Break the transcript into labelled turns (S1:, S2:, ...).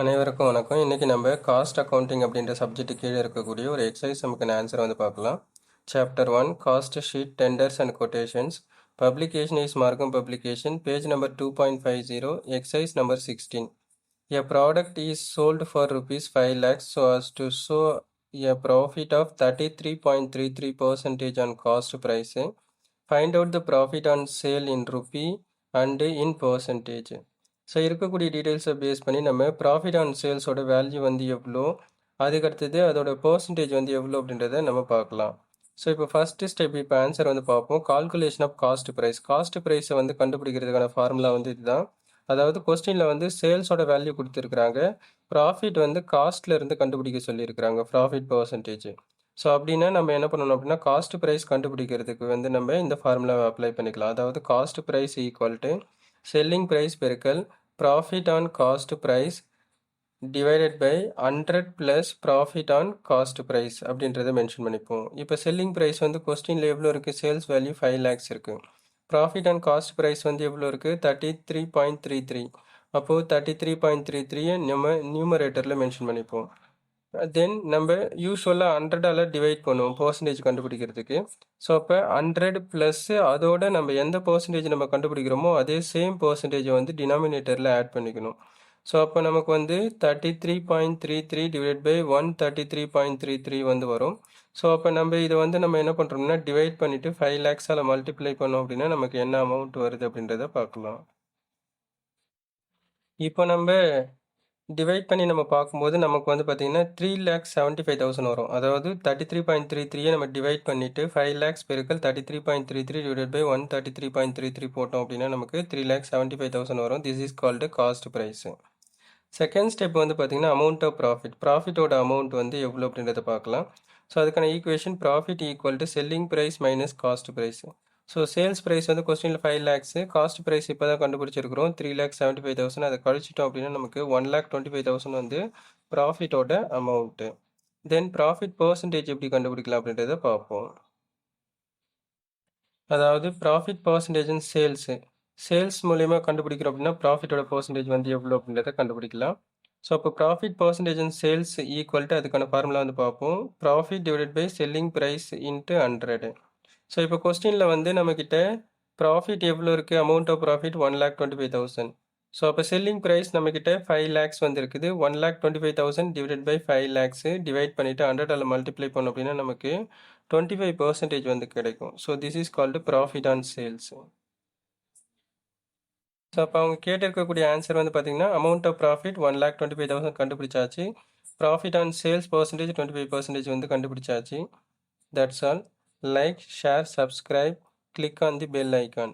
S1: அனைவருக்கும் வணக்கம். இன்னைக்கு நம்ம காஸ்ட் அக்கவுண்டிங் அப்படின்ற சப்ஜெக்ட் கீழே இருக்கக்கூடிய ஒரு எக்ஸசைஸ் நமக்கு ஆன்சர் வந்து பார்க்கலாம். Chapter 1 cost sheet tenders and quotations. Publication is மார்க்கம் publication, page number 2.50, exercise number 16. A product is sold for rupees 5 lakhs so as to show a profit of 33.33% on cost price. Find out the profit on sale in rupee and in percentage. So இருக்கக்கூடிய டீட்டெயில்ஸை base பண்ணி நம்ம profit on சேல்ஸோட value வந்து எவ்வளோ, அதுக்கடுத்தது அதோட percentage வந்து எவ்வளோ அப்படின்றத நம்ம பார்க்கலாம். ஸோ இப்போ ஃபஸ்ட்டு ஸ்டெப் இப்போ ஆன்சர் வந்து பார்ப்போம். Calculation of cost price. Cost ப்ரைஸை வந்து கண்டுபிடிக்கிறதுக்கான ஃபார்முலா வந்து இதுதான். அதாவது கொஸ்டினில் வந்து சேல்ஸோட வேல்யூ கொடுத்துருக்குறாங்க, ப்ராஃபிட் வந்து காஸ்ட்ல இருந்து கண்டுபிடிக்க சொல்லியிருக்கிறாங்க, ப்ராஃபிட் பர்சன்டேஜ். ஸோ அப்படின்னா நம்ம என்ன பண்ணணும் அப்படின்னா காஸ்ட் ப்ரைஸ் கண்டுபிடிக்கிறதுக்கு வந்து நம்ம இந்த ஃபார்முலாவை அப்ளை பண்ணிக்கலாம். அதாவது cost price equal to selling price பெருக்கல் profit on cost price divided by 100 plus profit on cost price அப்படின்றத மென்ஷன் பண்ணிப்போம். இப்போ செல்லிங் ப்ரைஸ் வந்து கொஸ்டினில் எவ்வளோ இருக்குது, சேல்ஸ் வேல்யூ 5 lakhs இருக்குது. ப்ராஃபிட் ஆன் காஸ்ட் ப்ரைஸ் வந்து எவ்வளோ இருக்குது, 33.33. அப்போது 33.33 நம்ம நியூமரேட்டரில் மென்ஷன் பண்ணிப்போம். தென் நம்ம யூஸ்வலாக 100ஆல் டிவைட் பண்ணுவோம் பர்சன்டேஜ் கண்டுபிடிக்கிறதுக்கு. ஸோ அப்போ 100 ப்ளஸ் அதோட நம்ம எந்த பர்சன்டேஜ் நம்ம கண்டுபிடிக்கிறோமோ அதே சேம் பர்சன்டேஜை வந்து டினாமினேட்டரில் ஆட் பண்ணிக்கணும். ஸோ அப்போ நமக்கு வந்து 33.33 டிவைட் பை 133.33 வந்து வரும். ஸோ அப்போ நம்ம இதை வந்து நம்ம என்ன பண்ணுறோம்னா டிவைட் பண்ணிவிட்டு 5 lakhsஆல் மல்டிப்ளை பண்ணோம் அப்படின்னா நமக்கு என்ன அமௌண்ட் வருது அப்படின்றத பார்க்கலாம். இப்போ நம்ம டிவைட் பண்ணி நம்ம பார்க்கும்போது நமக்கு வந்து பார்த்தீங்கன்னா 3,75,000 வரும். அதாவது 33.33 நம்ம டிவைட் பண்ணிவிட்டு 5 lakhs பெருக்கல் 33.33 டிவைட் பை 133.33 போட்டோம் அப்படின்னா நமக்கு 3,75,000 வரும். This is called cost price. Second step வந்து பார்த்தீங்கன்னா அமௌண்ட் ஆஃப் ப்ராஃபிட். ப்ராஃபிட்டோட அமௌண்ட் வந்து எவ்வளோ அப்படின்றத பார்க்கலாம். ஸோ அதுக்கான equation profit equal to selling price minus cost price. So sales price வந்து கொஸ்டினில் 5 lakhs, காஸ்ட் ப்ரைஸ் இப்போ தான் கண்டுபிடிச்சிருக்கிறோம் 3,75,000. அதை கழிச்சிட்டோம் அப்படின்னா நமக்கு 1,25,000 வந்து ப்ராஃபிட்டோட அமௌண்ட்டு. தென் ப்ராஃபிட் பர்சன்டேஜ் எப்படி கண்டுபிடிக்கலாம் அப்படின்றத பார்ப்போம். அதாவது ப்ராஃபிட் பர்சன்டேஜ் இன் சேல்ஸ் மூலயமா கண்டுபிடிக்கிறோம் அப்படின்னா ப்ராஃபிட்டோட பர்சன்டேஜ் வந்து எவ்வளோ அப்படின்றத கண்டுபிடிக்கலாம். ஸோ அப்போ profit percentage in sales equal to அதுக்கான ஃபார்முலா வந்து பார்ப்போம். Profit divided by selling price into 100. So இப்போ கொஸ்டினில் வந்து நம்மக்கிட்ட ப்ராஃபிட் எவ்வளோ இருக்குது, அமௌண்ட் ஆஃப் ப்ராஃபிட் 1,25,000. ஸோ அப்போ செல்லிங் ப்ரைஸ் நம்மக்கிட்ட 5 lakhs வந்து இருக்குது. 1,25,000 டிவைடட் பை 5 lakhs டிவைட் பண்ணிவிட்டு 100ஆல் மல்டிப்ளை பண்ணோம் அப்படின்னா நமக்கு 25% வந்து கிடைக்கும். So this is called profit on sales. So அப்போ அவங்க கேட்டிருக்கக்கூடிய ஆன்சர் வந்து பார்த்தீங்கன்னா அமௌண்ட் ஆஃப் ப்ராஃபிட் 1,25,000 கண்டுபிடிச்சாச்சு. ப்ராஃபிட் ஆன் சேல்ஸ் பர்சன்டேஜ் 25% வந்து கண்டுபிடிச்சாச்சு. That's all. Like, share, subscribe, click on the bell icon.